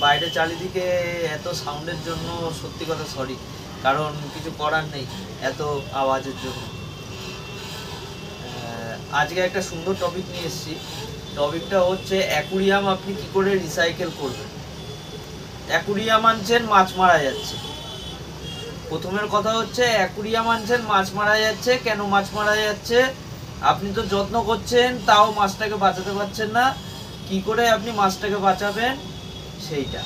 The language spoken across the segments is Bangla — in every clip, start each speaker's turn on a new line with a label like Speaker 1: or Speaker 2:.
Speaker 1: বাইরে চারিদিকে এত সাউন্ডের জন্য সত্যি কথা সরি, কারণ কিছু করার নেই এত আওয়াজের জন্য। আজকে একটা সুন্দর টপিক নিয়ে এসেছি। টপিকটা হচ্ছে অ্যাকুরিয়াম আপনি কি করে রিসাইকেল করবেন। অ্যাকুরিয়াম আনছেন, মাছ মারা যাচ্ছে। প্রথমের কথা হচ্ছে অ্যাকুরিয়াম আনছেন, মাছ মারা যাচ্ছে। কেন মাছ মারা যাচ্ছে? আপনি তো যত্ন করছেন, তাও মাছটাকে বাঁচাতে পারছেন না। কি করে আপনি মাছটাকে বাঁচাবেন সেইটা।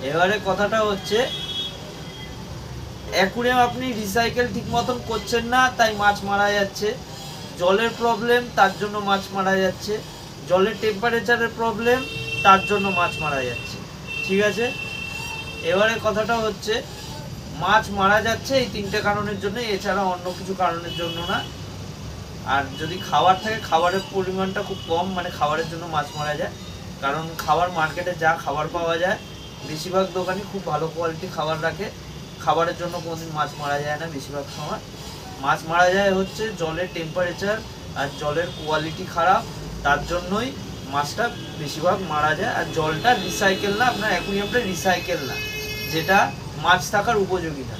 Speaker 1: এবারে কথাটা হচ্ছে অ্যাকুরিয়াম আপনি রিসাইকেল ঠিক মতন করছেন না, তাই মাছ মারা যাচ্ছে। জলের প্রবলেম, তার জন্য মাছ মারা যাচ্ছে। জলের টেম্পারেচারের প্রবলেম, তার জন্য মাছ মারা যাচ্ছে। ঠিক আছে, এবারে কথাটা হচ্ছে মাছ মারা যাচ্ছে এই তিনটে কারণের জন্য, এছাড়া অন্য কিছু কারণের জন্য না। আর যদি খাবার থাকে, খাবারের পরিমাণটা খুব কম, মানে খাবারের জন্য মাছ মারা যায়। কারণ খাবার মার্কেটে যা খাবার পাওয়া যায়, বেশিরভাগ দোকানই খুব ভালো কোয়ালিটি খাবার রাখে। খাবারের জন্য কোনোদিন মাছ মারা যায় না। বেশিরভাগ সময় মাছ মারা যায় হচ্ছে জলের টেম্পারেচার আর জলের কোয়ালিটি খারাপ, তার জন্যই মাছটা বেশিরভাগ মারা যায়। আর জলটা রিসাইকেল না, আপনার অ্যাকুরিয়ামটা রিসাইকেল না, যেটা মাছ থাকার উপযোগী না।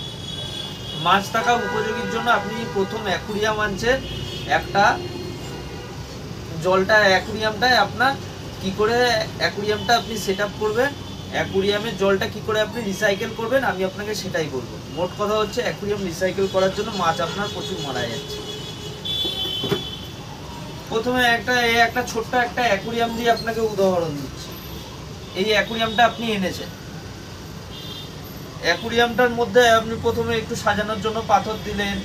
Speaker 1: মাছ থাকার উপযোগীর জন্য আপনি প্রথম অ্যাকুরিয়াম আনছেন একটা। জলটা অ্যাকুরিয়ামটায় আপনার কি করে অ্যাকুরিয়ামটা আপনি সেট আপ করবেন, অ্যাকুরিয়ামের জলটা কি করে আপনি রিসাইকেল করবেন, আমি আপনাকে সেটাই বলবো। মোট কথা হচ্ছে অ্যাকুরিয়াম রিসাইকেল করার জন্য মাছ আপনার প্রচুর মারা যাচ্ছে। প্রথমে একটা ছোট্ট একটা অ্যাকুরিয়াম দিয়ে আপনাকে উদাহরণ দিচ্ছি। এই অ্যাকুরিয়ামটা আপনি এনেছেন, অ্যাকুরিয়ামটার মধ্যে আপনি প্রথমে একটু সাজানোর জন্য পাথর দিলেন,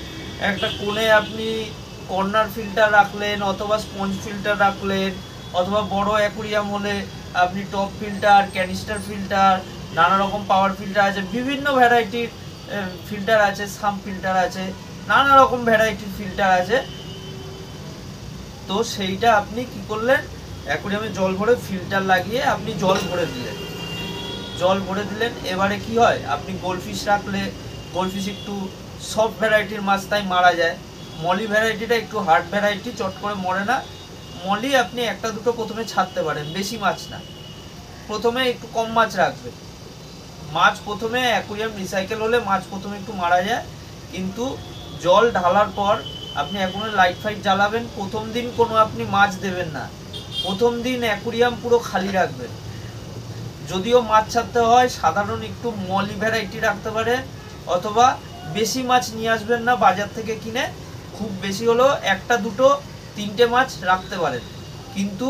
Speaker 1: একটা কোণে আপনি কর্নার ফিল্টার রাখলেন, অথবা স্পঞ্জ ফিল্টার রাখলেন, অথবা বড় অ্যাকুরিয়াম হলে আপনি টপ ফিল্টার, ক্যানিস্টার ফিল্টার, নানা রকম পাওয়ার ফিল্টার আছে, বিভিন্ন ভ্যারাইটির ফিল্টার আছে, সাম ফিল্টার আছে, নানা রকম ভ্যারাইটির ফিল্টার আছে। তো সেইটা আপনি কি করলেন, অ্যাকুরিয়ামে জল ভরে ফিল্টার লাগিয়ে আপনি জল ভরে দিলেন। এবারে কি হয়, আপনি গোল্ডফিশ রাখলে, গোল্ডফিশ একটু সফট ভ্যারাইটির মাছ, তাই মারা যায়। মলি ভ্যারাইটিটা একটু হার্ড ভ্যারাইটি, চট করে মরে না। মলি আপনি একটা দুটো প্রথমে ছাড়তে পারেন, বেশি মাছ না, প্রথমে একটু কম মাছ রাখবেন। মাছ প্রথমে অ্যাকুরিয়াম রিসাইকেল হলে মাছ প্রথমে একটু মারা যায়, কিন্তু জল ঢালার পর আপনি এখন লাইট ফাইট জ্বালাবেন। প্রথম দিন কোনো আপনি মাছ দেবেন না, প্রথম দিন অ্যাকুরিয়াম পুরো খালি রাখবেন। যদিও মাছ ছাড়তে হয়, সাধারণ একটু মলি ভ্যারাইটি রাখতে পারে, অথবা বেশি মাছ নিয়ে আসবেন না বাজার থেকে কিনে, খুব বেশি হলো একটা দুটো তিনটে মাছ রাখতে পারেন, কিন্তু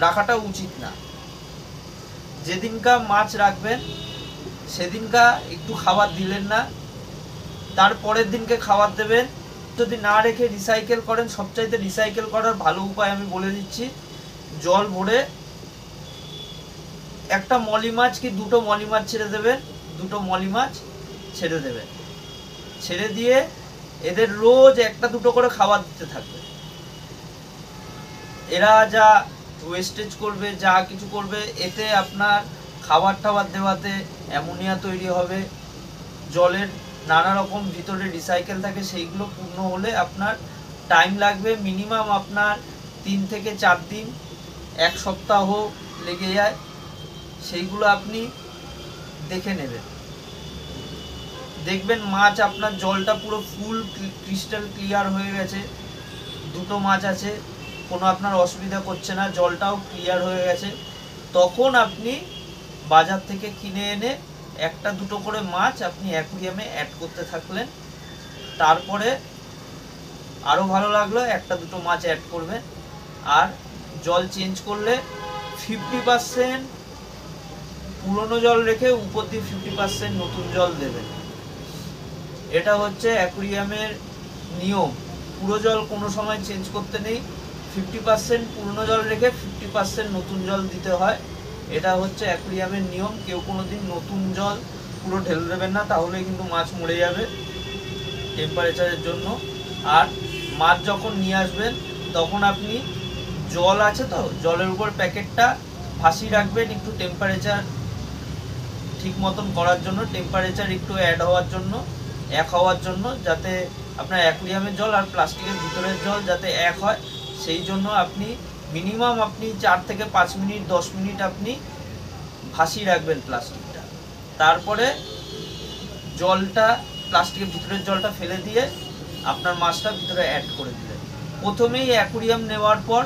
Speaker 1: রাখাটা উচিত না। যেদিনকা মাছ রাখবেন সেদিনকা একটু খাবার দিলেন না, তারপরের দিনকে খাবার দেবেন। যদি না রেখে রিসাইকেল করেন, সবচাইতে রিসাইকেল করার ভালো উপায় আমি বলে দিচ্ছি। জল ভরে একটা মলি মাছ কি দুটো মলি মাছ ছেড়ে দেবেন, দুটো মলি মাছ ছেড়ে দেবেন, ছেড়ে দিয়ে এদের রোজ একটা দুটো করে খাবার দিতে থাকবে। এরা যা ওয়েস্টেজ করবে, যা কিছু করবে, এতে আপনার খাবার টাবার দেওয়াতে অ্যামোনিয়া তৈরি হবে। জলের নানা রকম ভিতরে রিসাইকেল থাকে, সেইগুলো পূর্ণ হলে আপনার টাইম লাগবে মিনিমাম আপনার 3 থেকে 4 দিন, 1 সপ্তাহ লেগে যায়। সেইগুলো আপনি দেখে নেবেন, দেখবেন মাছ আপনার জলটা পুরো ফুল ক্রিস্টাল ক্লিয়ার হয়ে গেছে। দুটো মাছ আছে, কোনো আপনার অসুবিধা করছে না, জলটাও ক্লিয়ার হয়ে গেছে। তখন আপনি বাজার থেকে কিনে এনে একটা দুটো করে মাছ আপনি অ্যাকুরিয়ামে অ্যাড করতে থাকলেন। তারপরে আরও ভালো লাগলো, একটা দুটো মাছ অ্যাড করবেন। আর জল চেঞ্জ করলে 50% পুরনো জল রেখে উপর দিয়ে 50% নতুন জল দেবেন। এটা হচ্ছে অ্যাকুরিয়ামের নিয়ম। পুরো জল কোনো সময় চেঞ্জ করতে নেই, 50% পুরনো জল রেখে 50% নতুন জল দিতে হয়। এটা হচ্ছে অ্যাকুরিয়ামের নিয়ম। কেউ কোনো দিন নতুন জল পুরো ঢেলে দেবেন না, তাহলে কিন্তু মাছ মরে যাবে টেম্পারেচারের জন্য। আর মাছ যখন নিয়ে আসবেন তখন আপনি জল আছে তো, জলের উপর প্যাকেটটা ভাসিয়ে রাখবেন একটু টেম্পারেচার ঠিক মতন করার জন্য, টেম্পারেচার একটু অ্যাড হওয়ার জন্য, এক হওয়ার জন্য, যাতে আপনার অ্যাকুরিয়ামের জল আর প্লাস্টিকের ভিতরের জল যাতে এক হয়, সেই জন্য আপনি মিনিমাম আপনি 4 থেকে 5 মিনিট 10 মিনিট আপনি ভাসিয়ে রাখবেন প্লাস্টিকটা। তারপরে জলটা, প্লাস্টিকের ভিতরের জলটা ফেলে দিয়ে আপনার মাছটা ভিতরে অ্যাড করে দিলেন। প্রথমেই অ্যাকুরিয়াম নেওয়ার পর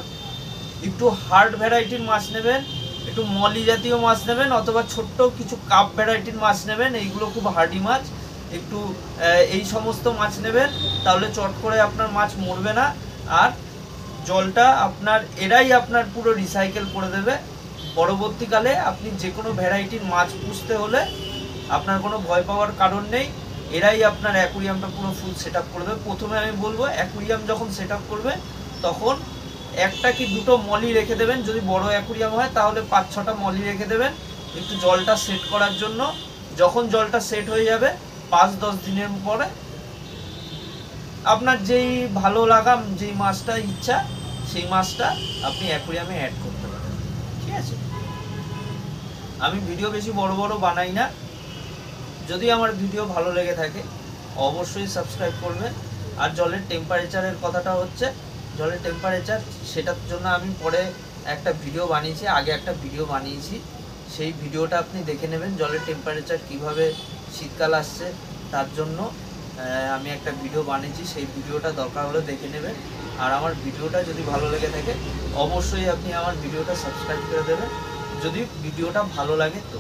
Speaker 1: একটু হার্ড ভ্যারাইটির মাছ নেবেন, একটু মলি জাতীয় মাছ নেবেন, অথবা ছোট্ট কিছু কাপ ভ্যারাইটির মাছ নেবেন। এইগুলো খুব হার্ডি মাছ, একটু এই সমস্ত মাছ নেবেন, তাহলে চট করে আপনার মাছ মরবে না। আর জলটা আপনার এরাই আপনার পুরো রিসাইকেল করে দেবে। পরবর্তীকালে আপনি যে কোনো ভ্যারাইটির মাছ পুষতে হলে আপনার কোনো ভয় পাওয়ার কারণ নেই। এরাই আপনার অ্যাকুরিয়ামটা পুরো ফুল সেট আপ করে দেবে। প্রথমে আমি বলবো, অ্যাকুরিয়াম যখন সেট আপ করবে তখন একটা কি দুটো মলি রেখে দেবেন। যদি বড় অ্যাকুরিয়াম হয় তাহলে 5-6টা মলি রেখে দেবেন একটু জলটা সেট করার জন্য। যখন জলটা সেট হয়ে যাবে 5-10 দিনের পরে আপনার যেই ভালো লাগা, যেই মাছটা ইচ্ছা, সেই মাছটা আপনি অ্যাকুরিয়ামে অ্যাড করতে পারেন। ঠিক আছে? আমি ভিডিও বেশি বড় বড় বানাই না। যদি আমার ভিডিও ভালো লেগে থাকে অবশ্যই সাবস্ক্রাইব করবেন। আর জলের টেম্পারেচারের কথাটা হচ্ছে, জলের টেম্পারেচার সেটার জন্য আমি পরে একটা ভিডিও বানিয়েছি, আগে একটা ভিডিও বানিয়েছি, সেই ভিডিওটা আপনি দেখে নেবেন। জলের টেম্পারেচার কিভাবে শীতকাল আসছে তার জন্য আমি একটা ভিডিও বানিয়েছি, সেই ভিডিওটা দরকার হলে দেখে নেবেন। আর আমার ভিডিওটা যদি ভালো লেগে থাকে অবশ্যই আপনি আমার ভিডিওটা সাবস্ক্রাইব করে দেবেন, যদি ভিডিওটা ভালো লাগে তো।